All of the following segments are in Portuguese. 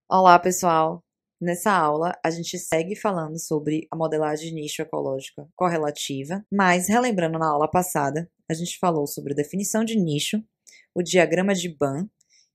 Olá, pessoal! Nessa aula, a gente segue falando sobre a modelagem de nicho ecológica correlativa, mas relembrando na aula passada, a gente falou sobre a definição de nicho, o diagrama de Bann,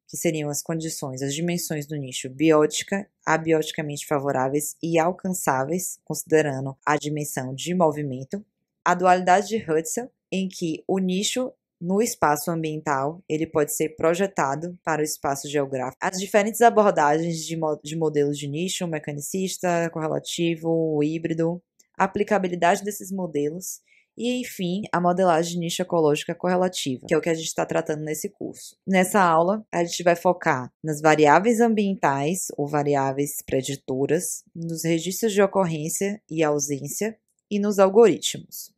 que seriam as condições, as dimensões do nicho biótica, abioticamente favoráveis e alcançáveis, considerando a dimensão de movimento, a dualidade de Husserl, em que o nicho no espaço ambiental, ele pode ser projetado para o espaço geográfico. As diferentes abordagens de modelos de nicho, mecanicista, correlativo, híbrido, a aplicabilidade desses modelos e, enfim, a modelagem de nicho ecológica correlativa, que é o que a gente está tratando nesse curso. Nessa aula, a gente vai focar nas variáveis ambientais ou variáveis preditoras, nos registros de ocorrência e ausência e nos algoritmos.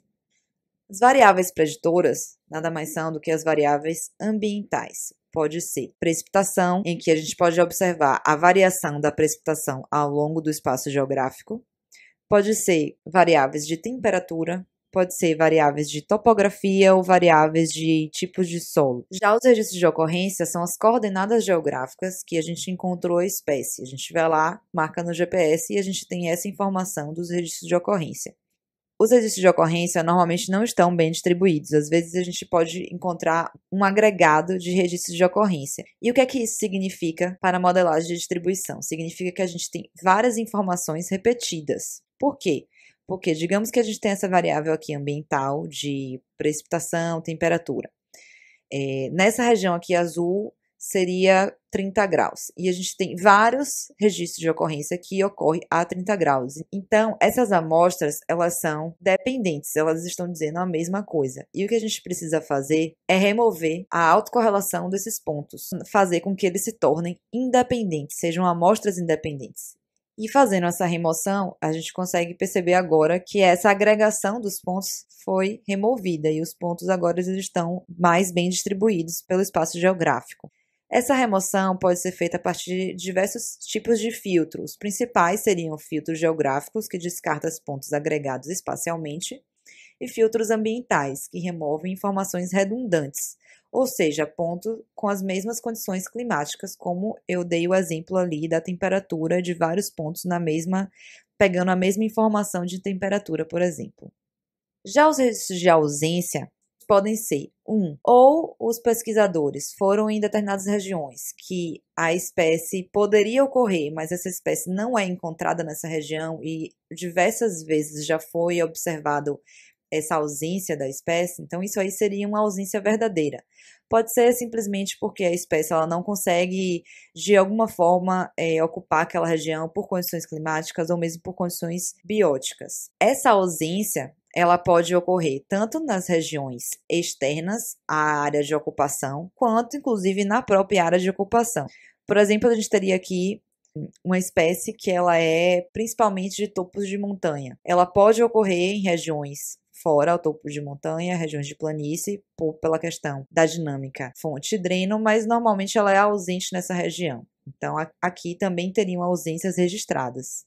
As variáveis preditoras nada mais são do que as variáveis ambientais. Pode ser precipitação, em que a gente pode observar a variação da precipitação ao longo do espaço geográfico. Pode ser variáveis de temperatura, pode ser variáveis de topografia ou variáveis de tipos de solo. Já os registros de ocorrência são as coordenadas geográficas que a gente encontrou a espécie. A gente vai lá, marca no GPS e a gente tem essa informação dos registros de ocorrência. Os registros de ocorrência normalmente não estão bem distribuídos. Às vezes a gente pode encontrar um agregado de registros de ocorrência. E o que é que isso significa para a modelagem de distribuição? Significa que a gente tem várias informações repetidas. Por quê? Porque digamos que a gente tem essa variável aqui ambiental de precipitação, temperatura. Nessa região aqui azul seria 30 graus. E a gente tem vários registros de ocorrência que ocorre a 30 graus. Então, essas amostras, elas são dependentes, elas estão dizendo a mesma coisa. E o que a gente precisa fazer é remover a autocorrelação desses pontos, fazer com que eles se tornem independentes, sejam amostras independentes. E fazendo essa remoção, a gente consegue perceber agora que essa agregação dos pontos foi removida e os pontos agora eles estão mais bem distribuídos pelo espaço geográfico. Essa remoção pode ser feita a partir de diversos tipos de filtros. Os principais seriam filtros geográficos, que descartam os pontos agregados espacialmente, e filtros ambientais, que removem informações redundantes, ou seja, pontos com as mesmas condições climáticas, como eu dei o exemplo ali da temperatura de vários pontos pegando a mesma informação de temperatura, por exemplo. Já os registros de ausência podem ser ou os pesquisadores foram em determinadas regiões que a espécie poderia ocorrer, mas essa espécie não é encontrada nessa região e diversas vezes já foi observado essa ausência da espécie, então isso aí seria uma ausência verdadeira. Pode ser simplesmente porque a espécie ela não consegue, de alguma forma, ocupar aquela região por condições climáticas ou mesmo por condições bióticas. Essa ausência ela pode ocorrer tanto nas regiões externas à área de ocupação, quanto inclusive na própria área de ocupação. Por exemplo, a gente teria aqui uma espécie que ela é principalmente de topos de montanha. Ela pode ocorrer em regiões fora ao topo de montanha, regiões de planície, pela questão da dinâmica fonte-dreno, mas normalmente ela é ausente nessa região. Então, aqui também teriam ausências registradas.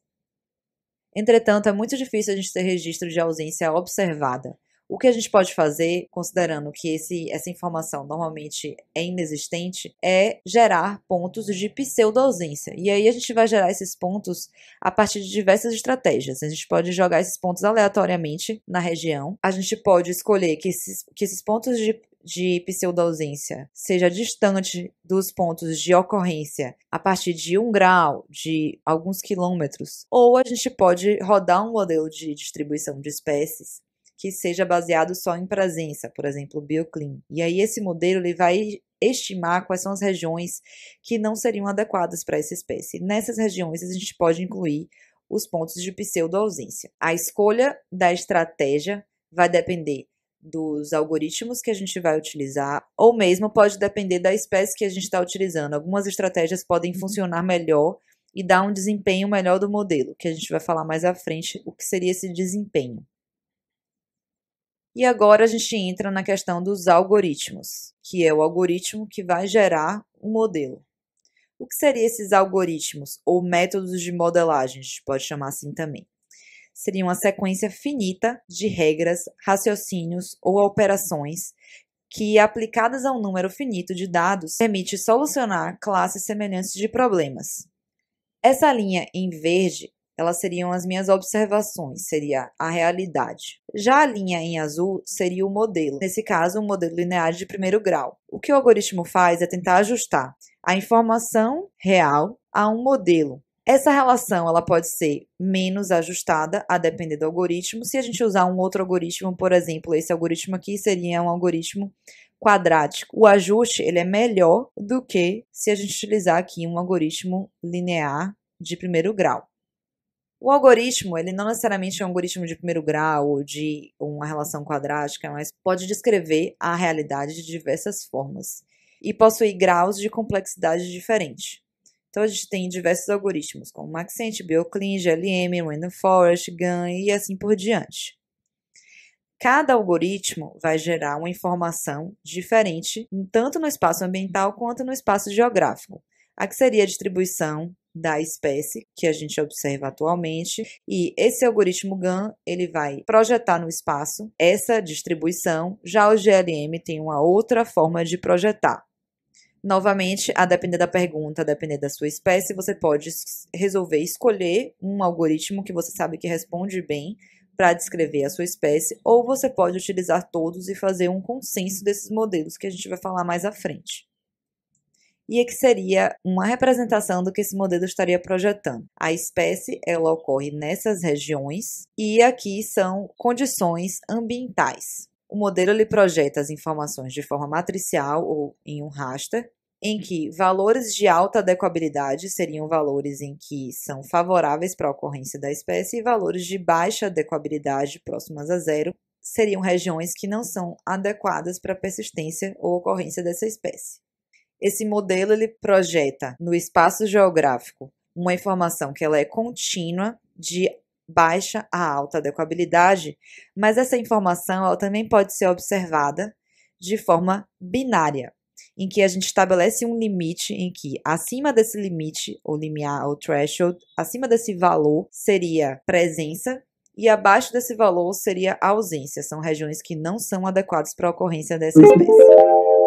Entretanto, é muito difícil a gente ter registro de ausência observada. O que a gente pode fazer, considerando que essa informação normalmente é inexistente, é gerar pontos de pseudo-ausência. E aí a gente vai gerar esses pontos a partir de diversas estratégias. A gente pode jogar esses pontos aleatoriamente na região. A gente pode escolher que esses pontos de pseudo-ausência seja distante dos pontos de ocorrência a partir de 1 grau, de alguns quilômetros. Ou a gente pode rodar um modelo de distribuição de espécies que seja baseado só em presença, por exemplo, o BioClim. E aí esse modelo ele vai estimar quais são as regiões que não seriam adequadas para essa espécie. Nessas regiões a gente pode incluir os pontos de pseudo-ausência. A escolha da estratégia vai depender dos algoritmos que a gente vai utilizar, ou mesmo pode depender da espécie que a gente está utilizando. Algumas estratégias podem funcionar melhor e dar um desempenho melhor do modelo, que a gente vai falar mais à frente o que seria esse desempenho. E agora a gente entra na questão dos algoritmos, que é o algoritmo que vai gerar um modelo. O que seriam esses algoritmos, ou métodos de modelagem, a gente pode chamar assim também? Seria uma sequência finita de regras, raciocínios ou operações que, aplicadas a um número finito de dados, permite solucionar classes semelhantes de problemas. Essa linha em verde, elas seriam as minhas observações, seria a realidade. Já a linha em azul seria o modelo, nesse caso, um modelo linear de primeiro grau. O que o algoritmo faz é tentar ajustar a informação real a um modelo. Essa relação ela pode ser menos ajustada, a depender do algoritmo. Se a gente usar um outro algoritmo, por exemplo, esse algoritmo aqui seria um algoritmo quadrático. O ajuste ele é melhor do que se a gente utilizar aqui um algoritmo linear de primeiro grau. O algoritmo, ele não necessariamente é um algoritmo de primeiro grau ou de uma relação quadrática, mas pode descrever a realidade de diversas formas e possui graus de complexidade diferentes. Então, a gente tem diversos algoritmos, como Maxent, BioClean, GLM, Random Forest, GAN e assim por diante. Cada algoritmo vai gerar uma informação diferente, tanto no espaço ambiental quanto no espaço geográfico. Aqui seria a distribuição da espécie que a gente observa atualmente, e esse algoritmo GAN ele vai projetar no espaço essa distribuição, já o GLM tem uma outra forma de projetar. Novamente, a depender da pergunta, a depender da sua espécie, você pode resolver escolher um algoritmo que você sabe que responde bem para descrever a sua espécie, ou você pode utilizar todos e fazer um consenso desses modelos que a gente vai falar mais à frente. E aqui seria uma representação do que esse modelo estaria projetando. A espécie, ela ocorre nessas regiões, e aqui são condições ambientais. O modelo ele projeta as informações de forma matricial ou em um raster, em que valores de alta adequabilidade seriam valores em que são favoráveis para a ocorrência da espécie, e valores de baixa adequabilidade, próximas a zero, seriam regiões que não são adequadas para a persistência ou ocorrência dessa espécie. Esse modelo ele projeta no espaço geográfico uma informação que ela é contínua de baixa a alta adequabilidade, mas essa informação ela também pode ser observada de forma binária, em que a gente estabelece um limite em que acima desse limite, ou limiar, ou threshold, acima desse valor seria presença e abaixo desse valor seria ausência. São regiões que não são adequadas para a ocorrência dessa espécie.